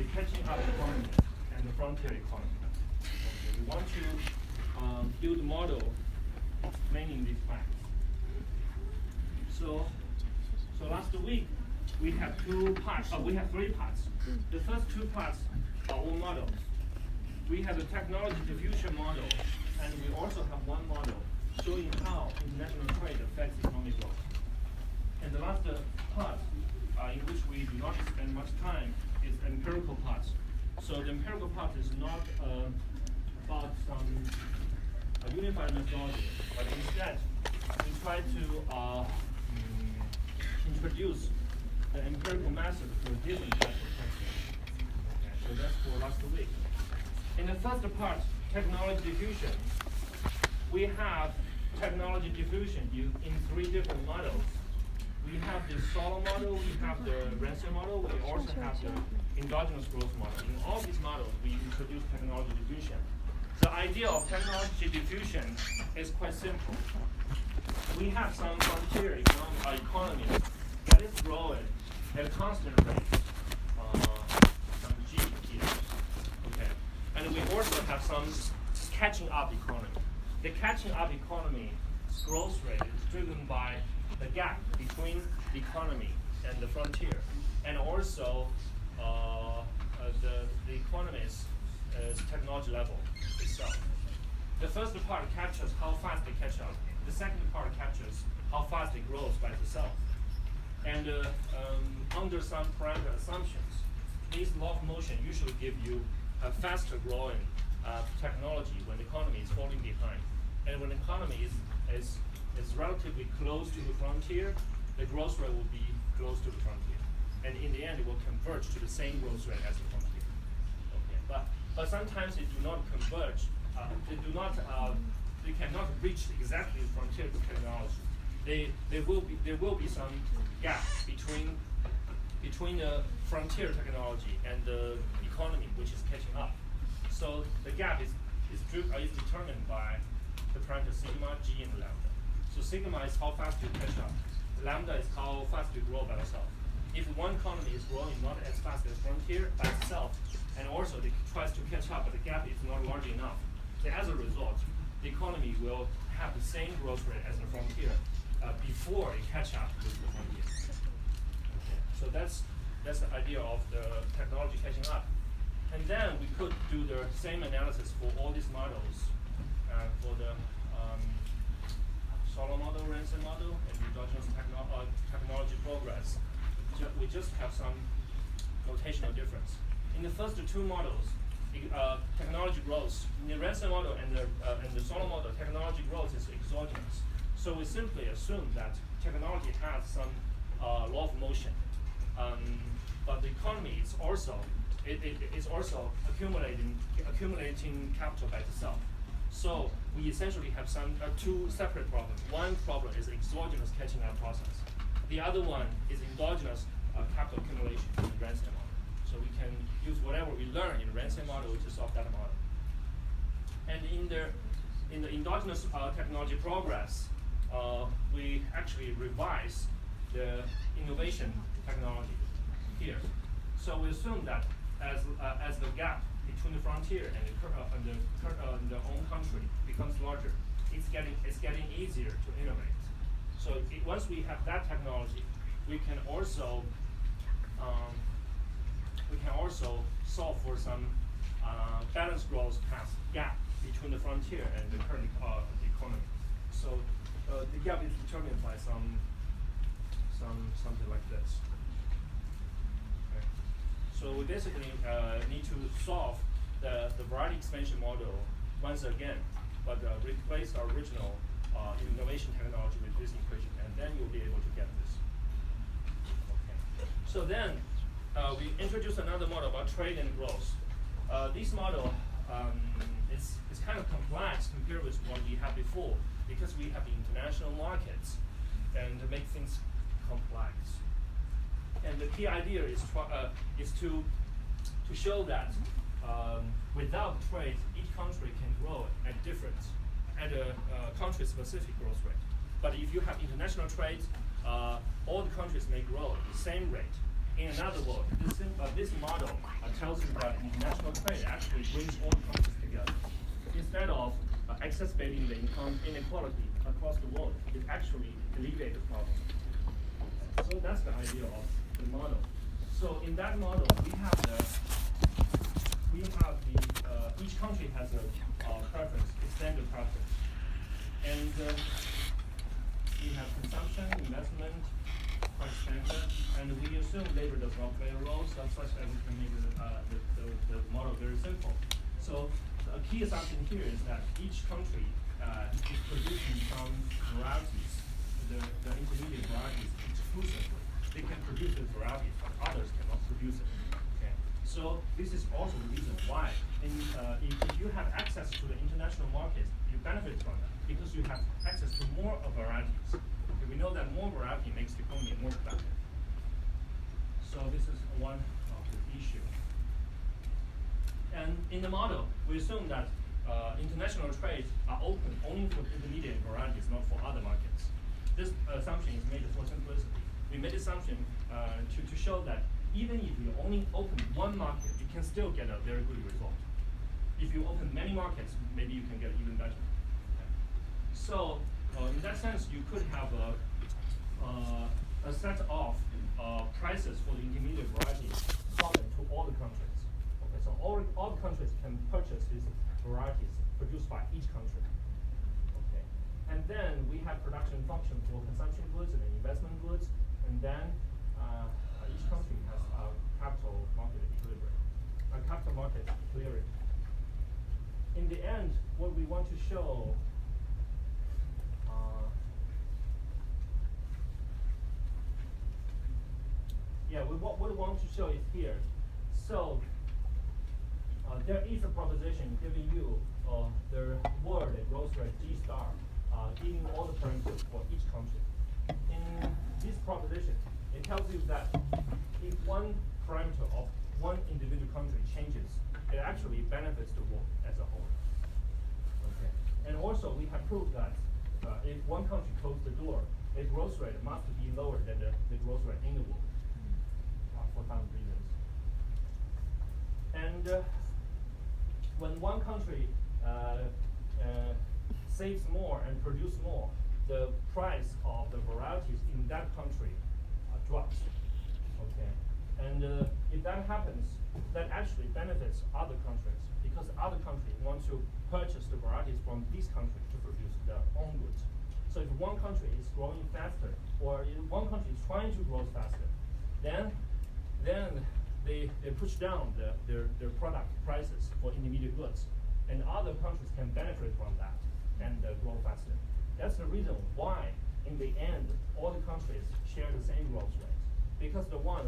the catching up economy and the frontier economy. Okay, we want to build a model explaining these facts. So last week we have three parts. The first two parts are all models. We have a technology diffusion model, and we also have one model showing how international trade affects economic growth. And the last part, in which we do not spend much time, is empirical part. So the empirical part is not about some unified methodology, but instead we try to introduce the empirical method for different types of testing. Okay, so that's for last week. In the first part, technology diffusion, we have technology diffusion in three different models. We have the solo model, we have the ransom model, we also have the endogenous growth model. In all these models, we introduce technology diffusion. The idea of technology diffusion is quite simple. We have some frontier economy that is growing at a constant rate, some G here. Okay. And we also have some catching up economy. The catching up economy growth rate is driven by the gap between the economy and the frontier, and also the economy's technology level itself. The first part captures how fast they catch up. The second part captures how fast it grows by itself. And under some parameter assumptions, these law of motion usually give you a faster growing technology when the economy is falling behind. And when the economy is relatively close to the frontier, the growth rate will be close to the frontier. And in the end, it will converge to the same growth rate as the frontier. Okay. But sometimes they do not converge. They cannot reach exactly the frontier of technology. There will be some gap between the frontier technology and the economy, which is catching up. So the gap is determined by the parameter sigma, g, and lambda. So sigma is how fast you catch up. Lambda is how fast you grow by itself. If one economy is growing not as fast as frontier by itself, and also it tries to catch up, but the gap is not large enough, then as a result, the economy will have the same growth rate as the frontier before it catch up with the frontier. Okay. So that's the idea of the technology catching up. And then we could do the same analysis for all these models, for the solo model, ransom model, and endogenous technology progress. We just have some notational difference. In the first two models, technology growth, in the ransom model and the solo model, technology growth is exogenous. So we simply assume that technology has some law of motion, but the economy is also accumulating capital by itself. So we essentially have two separate problems. One problem is exogenous catching up process. The other one is endogenous capital accumulation in the ransom model. So we can use whatever we learn in the ransom model to solve that model. And in the endogenous technology progress, we actually revise the innovation technology here. So we assume that as the gap between the frontier and the own country becomes larger, it's getting easier to innovate. So once we have that technology, we can also solve for some balanced growth path gap between the frontier and the current economy. So the gap is determined by something like this. Okay. So we basically need to solve the variety expansion model once again, but replace our original innovation technology with this equation, and then you'll be able to get this. Okay. So then we introduce another model about trade and growth. This model is kind of complex compared with what we had before, because we have international markets and to make things complex. And the key idea is to show that without trade, each country can grow at a country-specific growth rate. But if you have international trade, all the countries may grow at the same rate. In another word, this model tells you that international trade actually brings all countries together. Instead of exacerbating the income inequality across the world, it actually alleviates the problem. So that's the idea of the model. So in that model, we have each country has a preference, a standard preference, and we have consumption, investment, price standard, and we assume labor does not play a role, such that we can make the model very simple. So a key assumption here is that each country is producing some varieties, the intermediate varieties exclusively. They can produce the varieties, but others cannot produce it. Okay. So this is also the reason why if you have access to the international markets, you benefit from that because you have access to more varieties. Okay, we know that more variety makes the economy more productive. So this is one of the issue. And in the model, we assume that international trades are open only for intermediate varieties, not for other markets. This assumption is made for simplicity. We made assumption to show that even if you only open one market, you can still get a very good result. If you open many markets, maybe you can get even better. Okay. So in that sense, you could have a set of prices for the intermediate varieties common to all the countries. Okay, so all the countries can purchase these varieties produced by each country. Okay, and then we have production function for consumption goods and investment goods, and then each country has a capital market equilibrium, a capital market clearing. In the end, what we want to show what we want to show is here. So there is a proposition giving you the word that growth rate G star, giving all the parameters for each country. In this proposition, it tells you that if one parameter of one individual country changes, it actually benefits the world as a whole. Okay. And also, we have proved that if one country closes the door, its growth rate must be lower than the growth rate in the world for some reasons. And when one country saves more and produces more, the price of the varieties in that country drops. Okay, and if that happens, that actually benefits other countries because other countries want to purchase the varieties from these countries to produce their own goods. So if one country is growing faster, or if one country is trying to grow faster, then they push down their product prices for intermediate goods, and other countries can benefit from that and grow faster. That's the reason why, in the end, all the countries share the same growth rate, because the one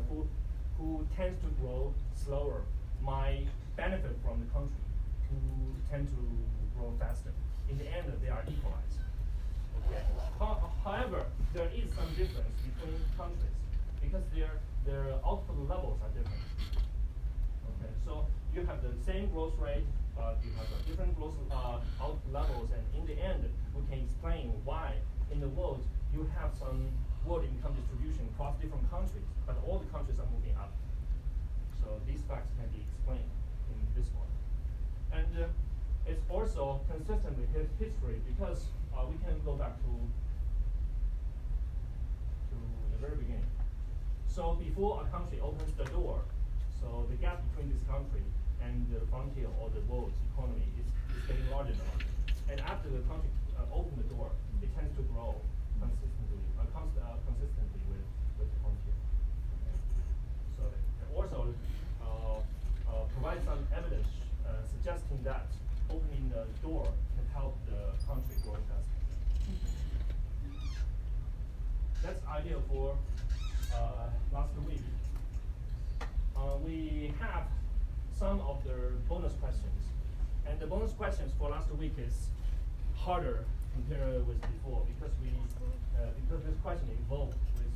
who tends to grow slower might benefit from the country who tend to grow faster. In the end, they are equalized. Okay. However, there is some difference between countries because their output levels are different. Okay, so you have the same growth rate, but you have different growth output levels, and in the end, we can explain why in the world you have some world income distribution across different countries, but all the countries are moving up. So these facts can be explained in this one. And it's also consistent with history because we can go back to the very beginning. So before a country opens the door, so the gap between this country and the frontier or the world's economy is getting larger and larger. And after the country opens the door, it tends to grow consistently with the frontier. Okay. So it also provides some evidence suggesting that opening the door can help the country grow faster. That's the idea for last week. We have some of the bonus questions, and the bonus questions for last week is harder compared with before because this question involved with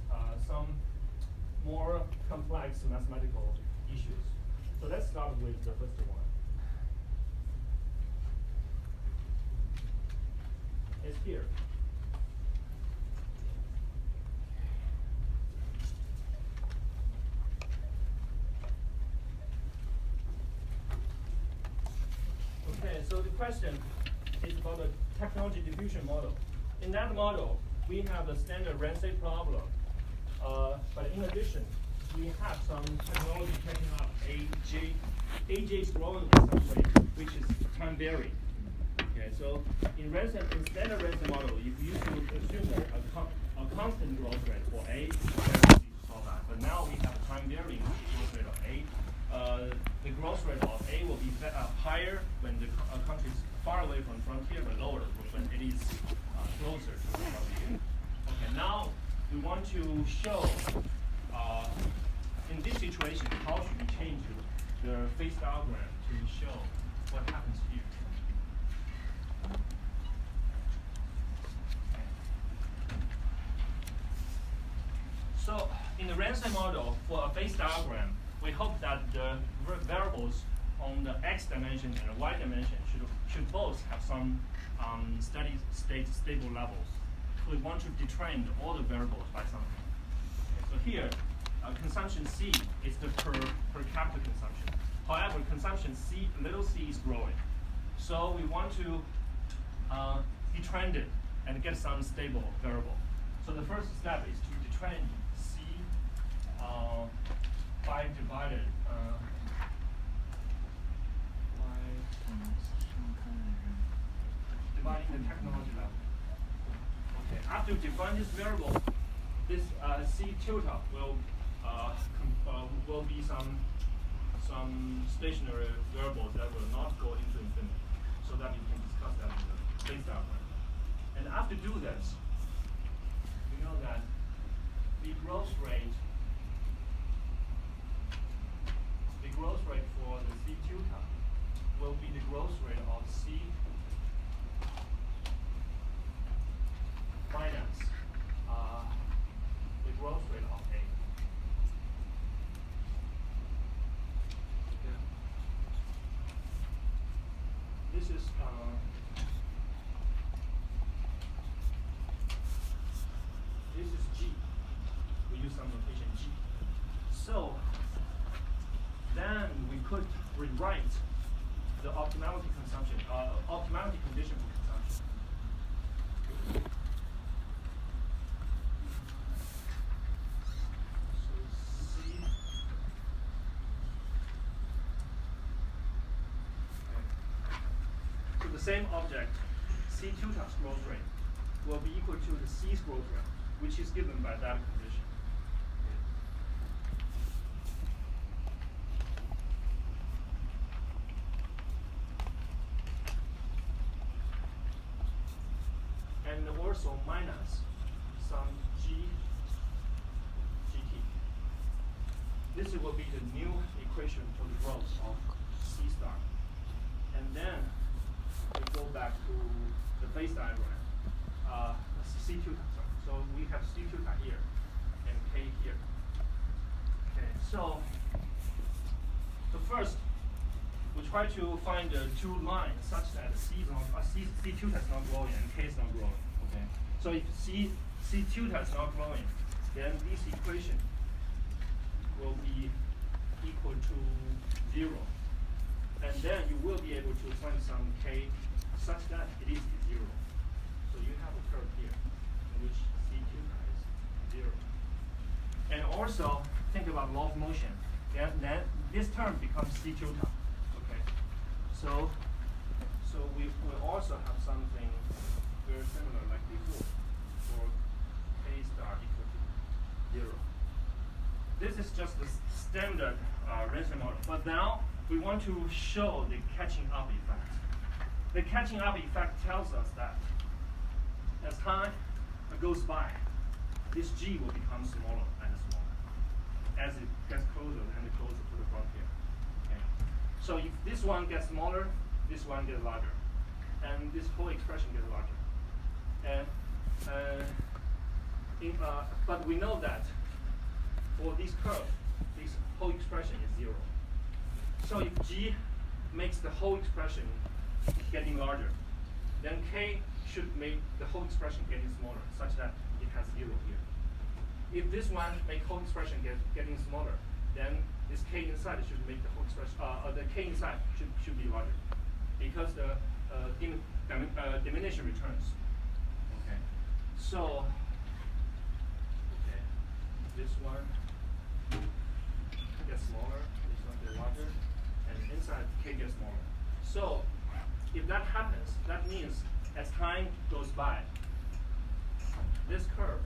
some more complex mathematical issues. So let's start with the first one. It's here. so the question is about the technology diffusion model. In that model, we have the standard Ramsey problem, but in addition, we have some technology catching up. AJ is growing in some way, which is time varying. Okay, so in standard Ramsey model, if you used to assume that a constant growth rate for A, then you solve that. But now we have a time varying growth rate of A. The growth rate of A will be higher when the country is far away from frontier, but lower when it is closer to the frontier. Okay, now we want to show, in this situation, how should we change the phase diagram to show what happens here. So in the Ramsey model, for a phase diagram, we hope that the variables on the x dimension and the y dimension should both have some steady state stable levels. So we want to detrain all the variables by something. Okay, so here, consumption C is the per capita consumption. However, consumption C, little c is growing. So we want to detrain it and get some stable variable. So the first step is to detrain C by divided dividing the technology level. Okay, after you define this variable, this C tilde will be some stationary variables that will not go into infinity, so that you can discuss that in the phase diagram. And after do this, we know that the growth rate for the C tilde will be the growth rate of C minus the growth rate of A. Okay. This is G. We use some notation G. So then we could rewrite the optimality consumption, optimality condition for consumption. So C. Okay. So the same object, C tilde's growth rate, will be equal to the C's growth rate, which is given by that condition. And also minus some GT. This will be the new equation for the growth of C star. And then we go back to the phase diagram. C tilde. So we have C tilde here and K here. Okay, so first we try to find the two lines such that C tilde is not growing and K is not growing. Okay, so if C tilde is not growing, then this equation will be equal to 0, and then you will be able to find some K such that it is 0. So you have a curve here in which C tilde is 0. And also think about law of motion. Then this term becomes C tilde. Okay. So we will also have something very similar like before for K star equal to 0. This is just the standard Ramsey model. But now we want to show the catching up effect. The catching up effect tells us that as time goes by, this G will become smaller and smaller as it gets closer and closer to the frontier. Okay. So if this one gets smaller, this one gets larger, and this whole expression gets larger. And but we know that for this curve, this whole expression is 0. So if G makes the whole expression getting larger, then K should make the whole expression getting smaller, such that it has 0 here. If this one make whole expression getting smaller, then this K inside should make the whole expression, the K inside should be larger. because the diminishing returns. Okay, so this one gets smaller, this one gets larger, and inside k gets smaller. So if that happens, that means as time goes by, this curve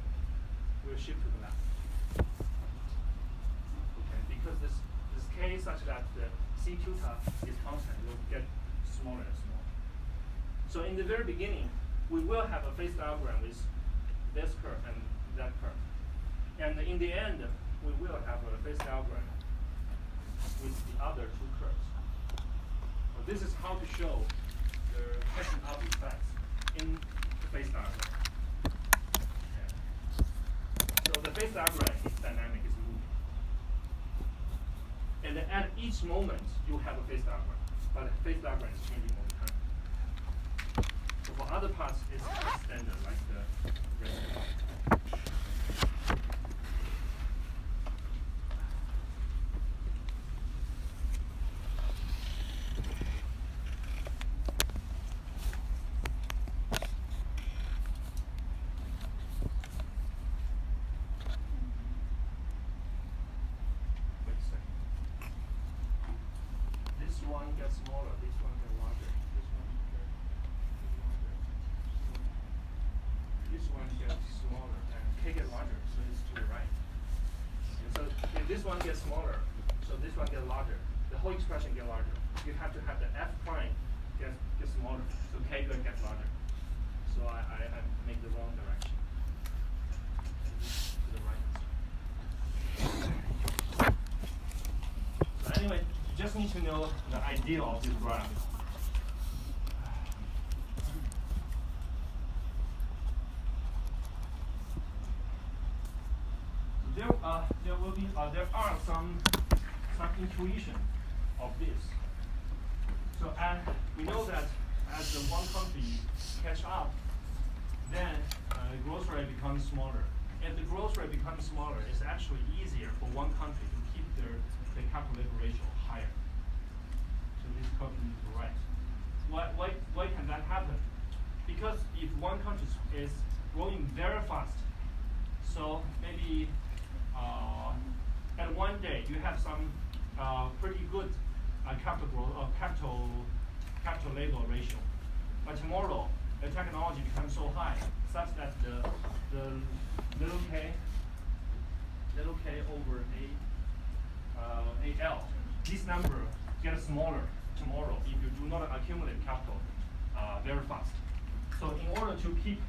will shift to the left. Okay, because this k is such that the c theta is constant, it will get smaller and smaller. So in the very beginning, we will have a phase diagram with this curve and that curve. And in the end, we will have a phase diagram with the other two curves. So this is how to show the catching up effects in the phase diagram. Okay. So the phase diagram is dynamic, it's moving. And then at each moment, you have a phase diagram, but the phase diagram is changing all the time. So for other parts, it's standard, like the rest. Gets smaller, this one gets larger, this one gets larger, this one gets smaller, and k gets larger, so it's to the right. Okay, so if this one gets smaller, so this one gets larger, the whole expression gets larger. You have to have the f prime get smaller, so k gets larger. So I make the wrong direction. To the right. So anyway, you just need to know the idea of this graph. There are some intuition of this. So we know that as the one country catch up, then the growth rate becomes smaller. If the growth rate becomes smaller, it's actually easier for one country to keep the capital labor ratio higher. So this curve is right. Why can that happen? Because if one country is growing very fast, so maybe at one day you have some pretty good capital growth or capital labor ratio, but tomorrow the technology becomes so high such that the little k over AL, this number gets smaller tomorrow if you do not accumulate capital very fast. So in order to keep,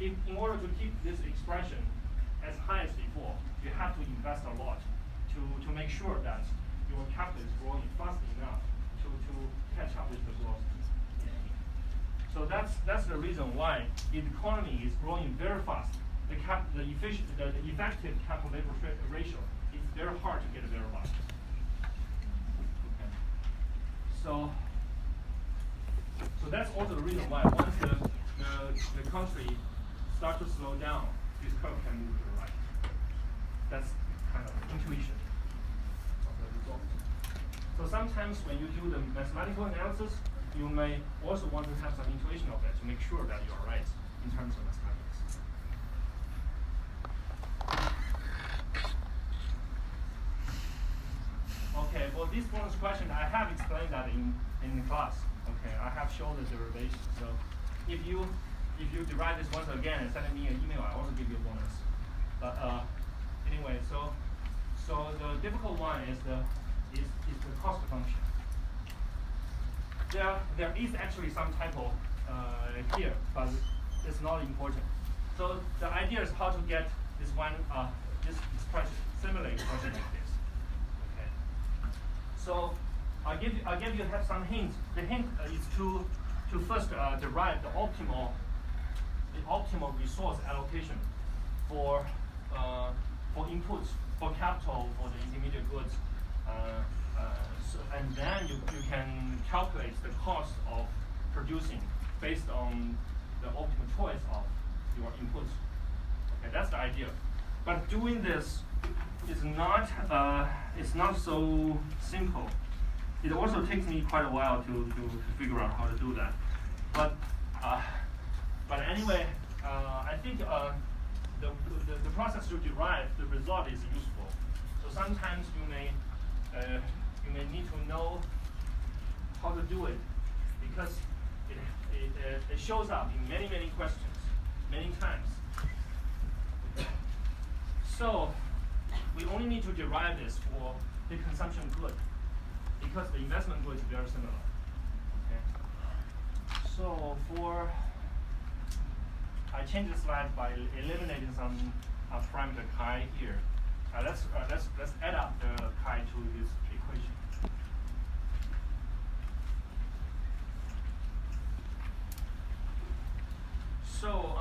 in order to keep this expression as high as before, you have to invest a lot to make sure that your capital is growing fast enough to catch up with the growth. So that's the reason why if the economy is growing very fast, the effective capital labor ratio is very hard to get very large. Okay. So that's also the reason why once the country starts to slow down, this curve can move to the right. That's kind of intuition of the result. So sometimes when you do the mathematical analysis, you may also want to have some intuition of that to make sure that you are right in terms of mathematics. Okay, well this bonus question, I have explained that in the class. Okay, I have shown the derivation. So if you derive this once again and send me an email, I also give you a bonus. But anyway, so the difficult one is the cost function. There is actually some typo here, but it's not important. So the idea is how to get this one this expression, similar expression like this. Okay. So I'll give you some hints. The hint is to first derive the optimal resource allocation for inputs, for capital, for the intermediate goods. And then you can calculate the cost of producing based on the optimal choice of your inputs. Okay, that's the idea. But doing this is not it's not so simple. It also takes me quite a while to figure out how to do that. But anyway, I think the process to derive the result is useful. So sometimes you may need to know how to do it, because it shows up in many questions, many times. So we only need to derive this for the consumption good, because the investment good is very similar. Okay. So I changed the slide by eliminating some parameter chi here. Let's add up the chi to this equation. So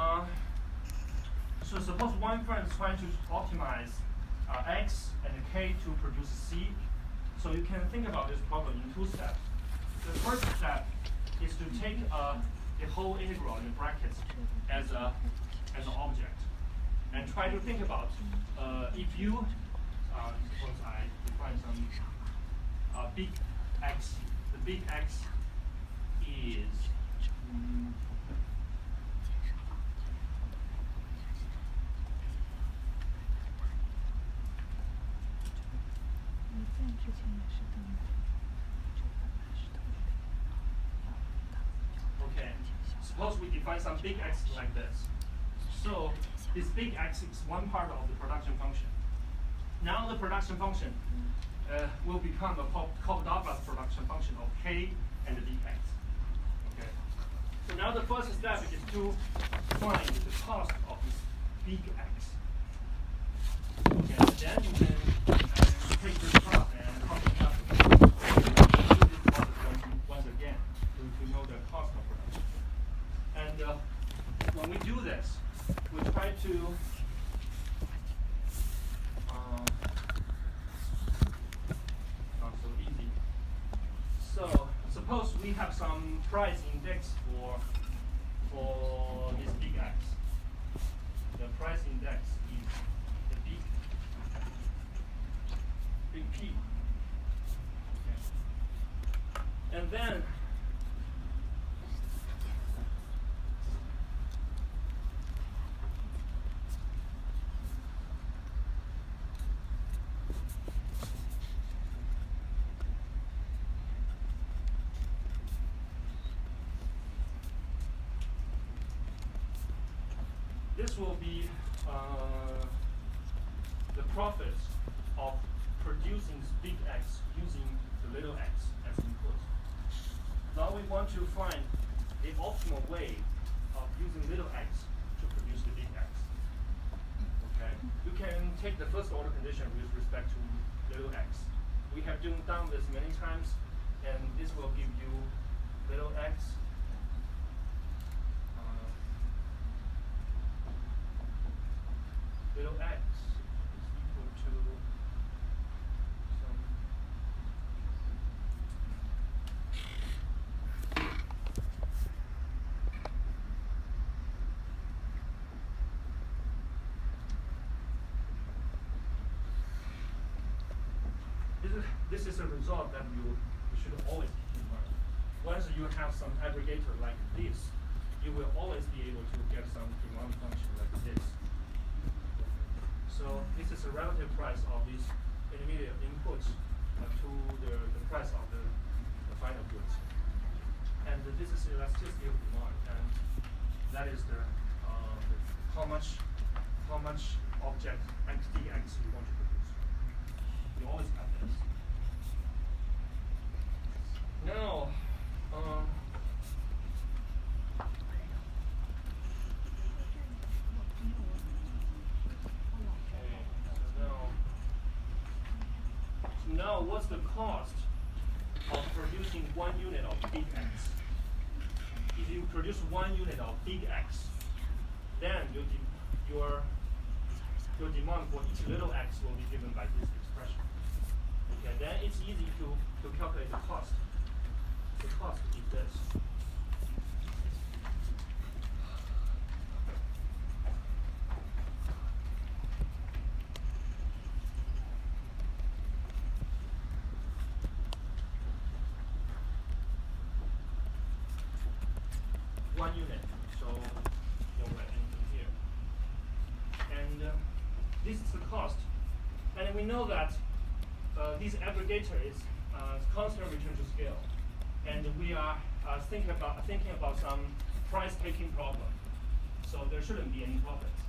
suppose one firm is trying to optimize x and k to produce c. So you can think about this problem in two steps. The first step is to take the whole integral in brackets as an object, and try to think about if you suppose I define some big x. The big x is okay. Suppose we define some big x like this. So this big x is one part of the production function. Now the production function will become a Cobb-Douglas production function of k and the big x. Okay. So now the first step is to find the cost of this big x. Okay. Then you can take this cost and cost it up. Once again to know the cost of production. And when we do this, we try to not so easy. So suppose we have some price index for this big x. The price index is the big P. Okay. And then this will be the profits of producing big X using the little x as input. Now we want to find the optimal way of using little x to produce the big X. Okay, you can take the first order condition with respect to little x. We have done this many times, and this will give you little x. Little x is equal to some this is a result that you should always keep in mind. Once you have some aggregator like this, you will always be able to get some demand function like this. So this is a relative price of these intermediate inputs to the price of the final goods. And this is elasticity of demand, and that is the how much object x dx you want to produce. You always have this. Now, now what's the cost of producing 1 unit of big X? If you produce 1 unit of big X, then your demand for each little x will be given by this expression. Okay, then it's easy to calculate the cost. The cost is this. 1 unit. So don't write anything here. And this is the cost. And we know that this aggregator is constant return to scale. And we are thinking about some price taking problem. So there shouldn't be any profits.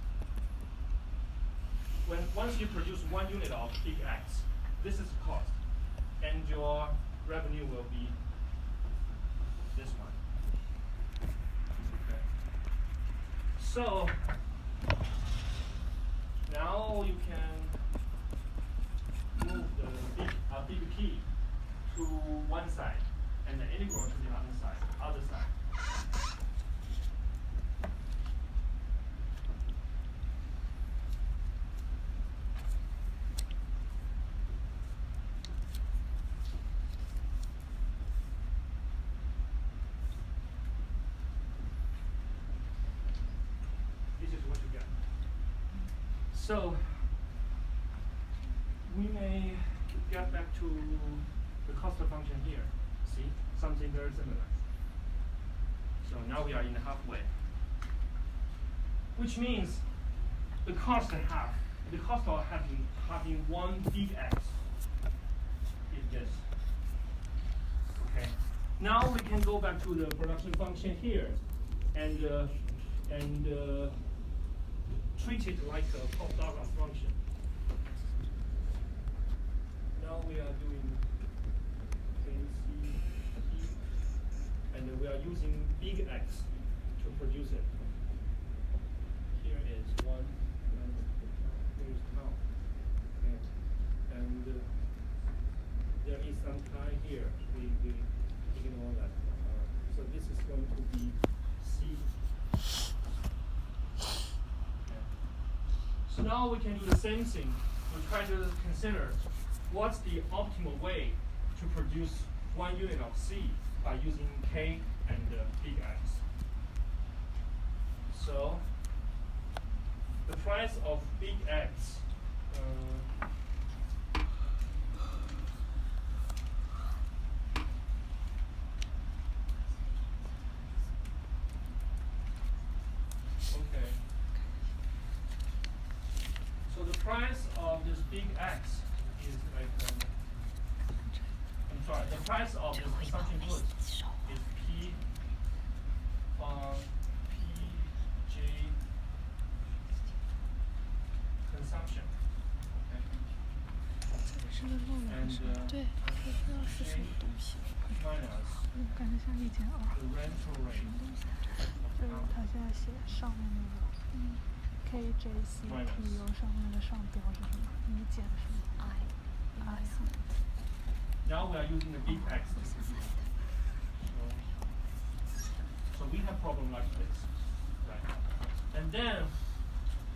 Once you produce 1 unit of big X, this is the cost. And your revenue will be this one. Okay. So now you can move the big P to one side and the integral to the other side. This is what you get. So we may get back to the cost function here. See, something very similar. So now we are in the halfway, which means the cost of having one big X is this. Okay. Now we can go back to the production function here, and treat it like a Laplace function. Now we are doing KC, and we are using big X to produce it. Here is 1, here is tau. Okay. And there is some pi here. We ignore that. So this is going to be C. Okay. So now we can do the same thing. We try to consider what's the optimal way to produce 1 unit of C by using K and big X. So the price of big X okay. So the price of this big X is like I'm sorry, the price of this consumption goods is P PJ consumption. Okay. And对，我不知道是什么东西， minus 感觉像以前 the rental rate 就是他现在写上面那个KJCTU 上面的上标是什么？你减什么 ？I。 Now we are using the big X. So we have problem like this, right? And then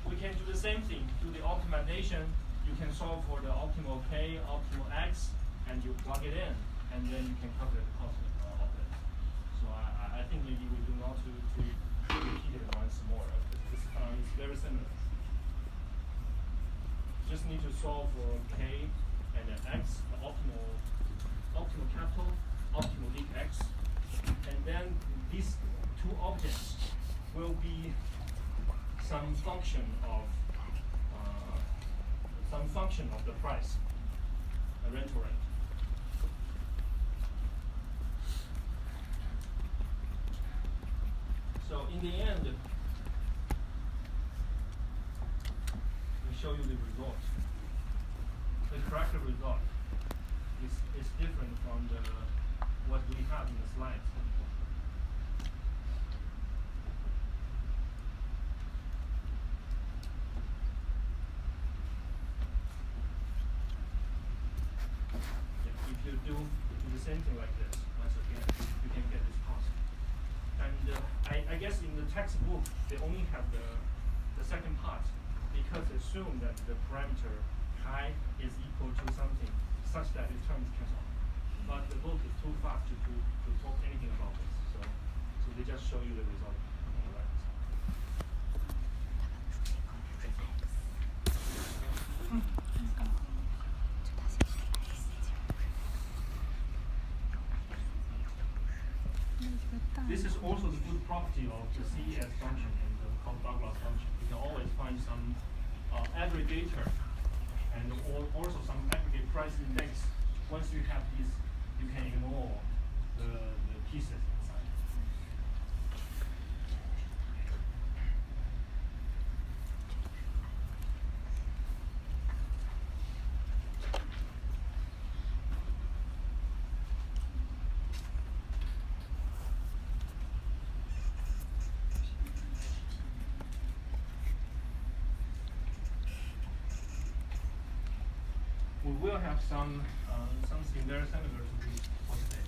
we can do the same thing. Do the optimization. You can solve for the optimal K, optimal X, and you plug it in, and then you can calculate the cost of it. So I think maybe we do not to repeat it once more. It's very similar. Just need to solve for K and then X, the optimal capital, optimal big X, and then these two objects will be some function of the price, the rental rate. So in the end, we show you the result. The correct result is different from what we have in the slides. Yeah, if you do the same thing like this, once again, you can get this cost. And I guess in the textbook, they only have the second part because they assume that the parameter I is equal to something such that this term is cancelled. But the book is too fast to talk anything about this. So they just show you the result on the right side.那这个大 This is also the good property of the CES function and the Douglas function. You can always find some aggregator and also some aggregate price index. Once you have this, you can ignore the pieces inside. We will have something very similar to this for today.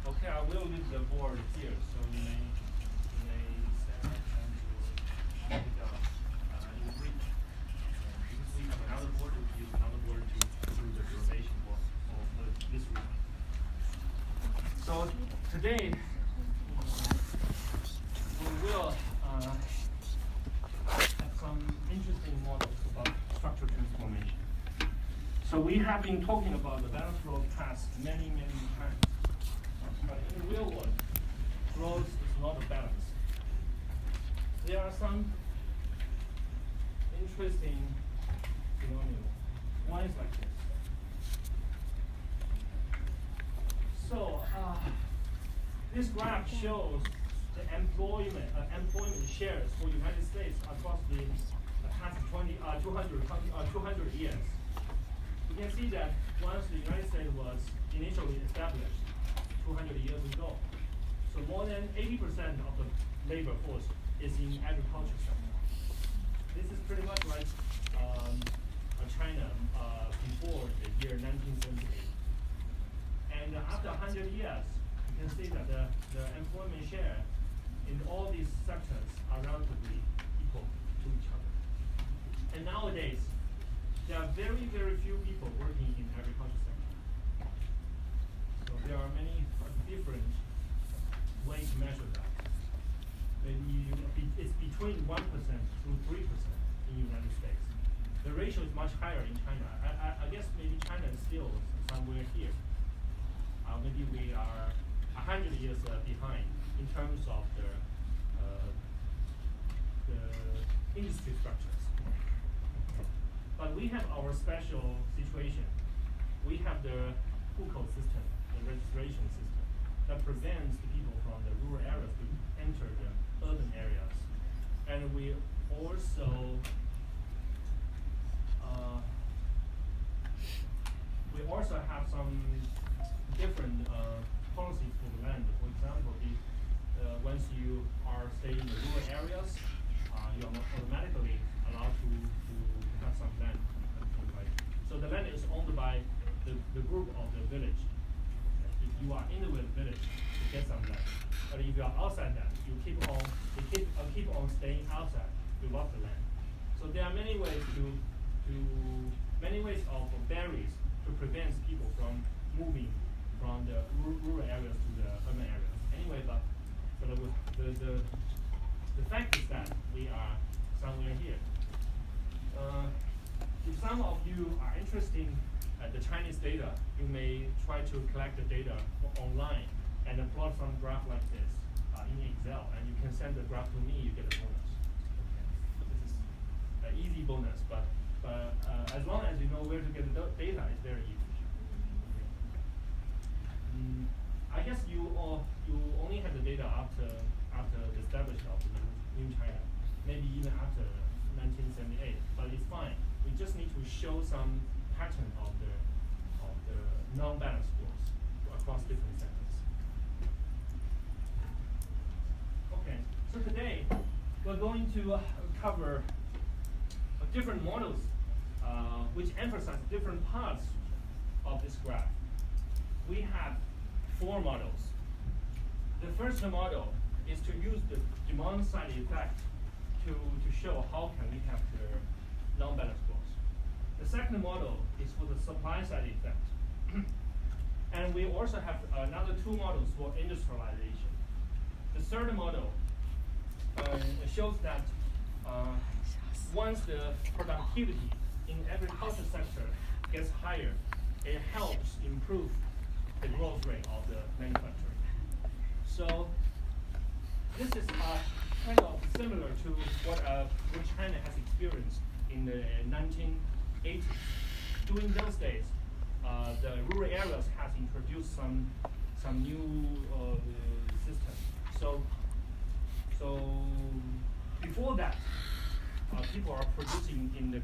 Okay, I will use the board here, so you may set up and to check it out in brief. Because we have another board, we use another board to do the derivation for this week. So today we will have some interesting models about structural transformation. So we have been talking about the balance growth past many times. But in the real world, growth is not a balance. There are some interesting phenomena. One is like this. So this graph shows the employment shares for United States across the past 200 years. You can see that once the United States was initially established 200 years ago, so more than 80% of the labor force is in agriculture sector. This is pretty much like China before the year 1978. And after 100 years, you can see that the employment share in all these sectors are relatively equal to each other. And nowadays, there are very few people working in agriculture sector. So there are many different ways to measure that. Maybe it's between 1% to 3% in the United States. The ratio is much higher in China. I guess maybe China is still somewhere here. Maybe we are 100 years behind in terms of the industry structures. But we have our special situation. We have the hukou system, the registration system, that prevents the people from the rural areas to enter the urban areas. And we also have some different policies for the land. For example, once you are staying in the rural areas, you are automatically allowed to have some land. So the land is owned by the group of the village. If you are in the village, you get some land. But if you are outside that, you keep on staying outside. You lost the land. So there are many ways of barriers to prevent people from moving from the rural areas to the urban areas. Anyway, but the fact is that we are somewhere here. If some of you are interested in the Chinese data, you may try to collect the data online and plot some graph like this in Excel, and you can send the graph to me, you get a bonus. Okay. This is an easy bonus, but as long as you know where to get the data, it's very easy. Okay. I guess you only have the data after the establishment of the new China, maybe even after 1978, but it's fine. We just need to show some pattern of the non-balanced growth across different sectors. Okay, so today we're going to cover different models which emphasize different parts of this graph. We have 4 models. The first model is to use the demand side effect to show how can we capture non-balanced growth. The second model is for the supply side effect. And we also have another two models for industrialization. The third model shows that once the productivity in agriculture sector gets higher, it helps improve the growth rate of the manufacturing. So this is kind of similar to what China has experienced in the 1980s. During those days, the rural areas has introduced some new systems. So before that, people are producing in the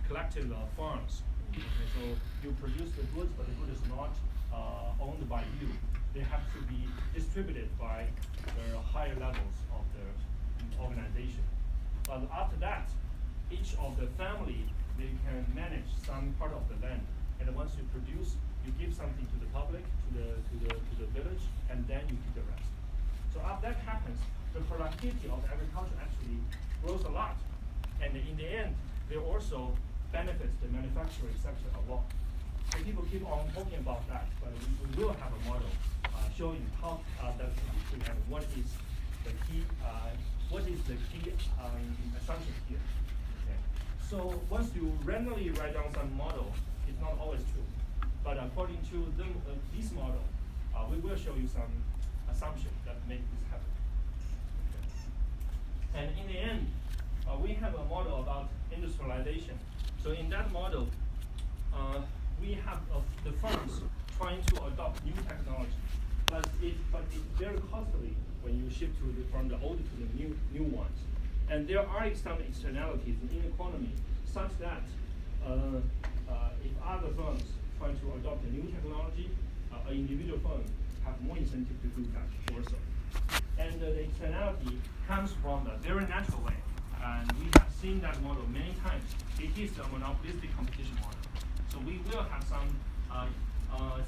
collective farms. Okay, so you produce the goods, but the good is not owned by you. They have to be distributed by the higher levels of the organization. But after that, each of the family, they can manage some part of the land. And once you produce, you give something to the public, to the village, and then you keep the rest. So after that happens, the productivity of agriculture actually grows a lot. And in the end, they also benefits the manufacturing sector a lot. So people keep on talking about that, but we will have a model showing how that can be true and what is the key assumption here. Okay. So once you randomly write down some model, it's not always true. But according to this model, we will show you some assumptions that make this happen. Okay. And in the end, we have a model about industrialization. So in that model, we have the firms trying to adopt new technology, but it's very costly when you shift from the old to the new ones. And there are some externalities in the economy such that if other firms try to adopt a new technology, an individual firm have more incentive to do that also. And the externality comes from a very natural way. And we have seen that model many times. It is a monopolistic competition model. So we will have some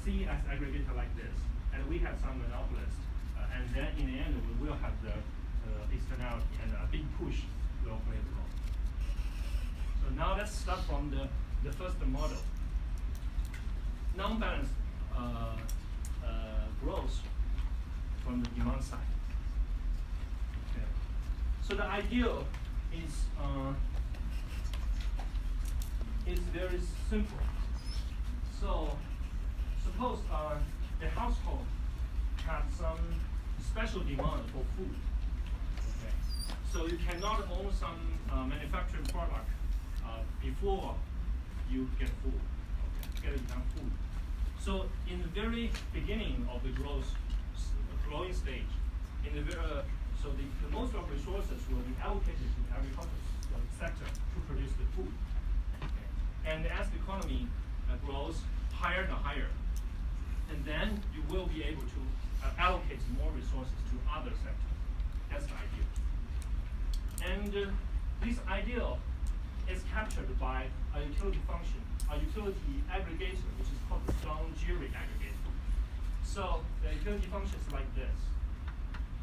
CES aggregator like this, and we have some monopolists. And then in the end, we will have the externality, and a big push will play the role. So now let's start from the first model. Non-balanced growth from the demand side. Okay. So the ideal is very simple. So suppose the household has some special demand for food. Okay. So you cannot own some manufacturing product before you get food. Okay. Get enough food. So in the very beginning of the growing stage, so the most of resources will be allocated to the agricultural sector to produce the food. Okay. And as the economy grows higher and higher, and then you will be able to allocate more resources to other sectors. That's the ideal. And this ideal is captured by a utility function, a utility aggregator, which is called the Stone-Geary aggregator. So the utility function is like this.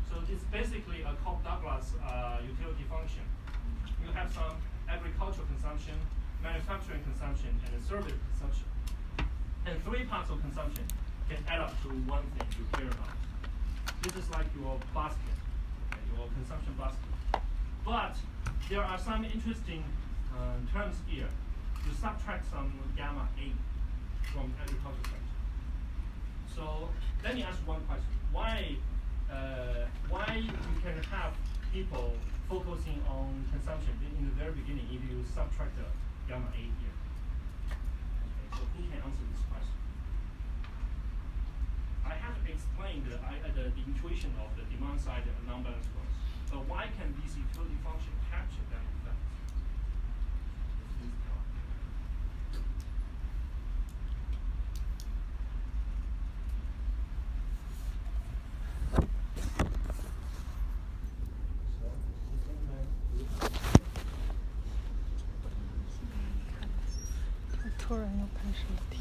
So it's basically a Cobb-Douglas utility function. You have some agricultural consumption, manufacturing consumption, and service consumption. And three parts of consumption can add up to one thing you care about. This is like your basket, okay, your consumption basket. But there are some interesting terms here. You subtract some gamma A from agriculture sector. So let me ask one question. Why you can have people focusing on consumption in the very beginning if you subtract the gamma A here? Okay, so who can answer this question? I have explained the intuition of the demand side and non-balanced growth. But why can this utility function capture that effect? Please tell. So, 突然又开始了题。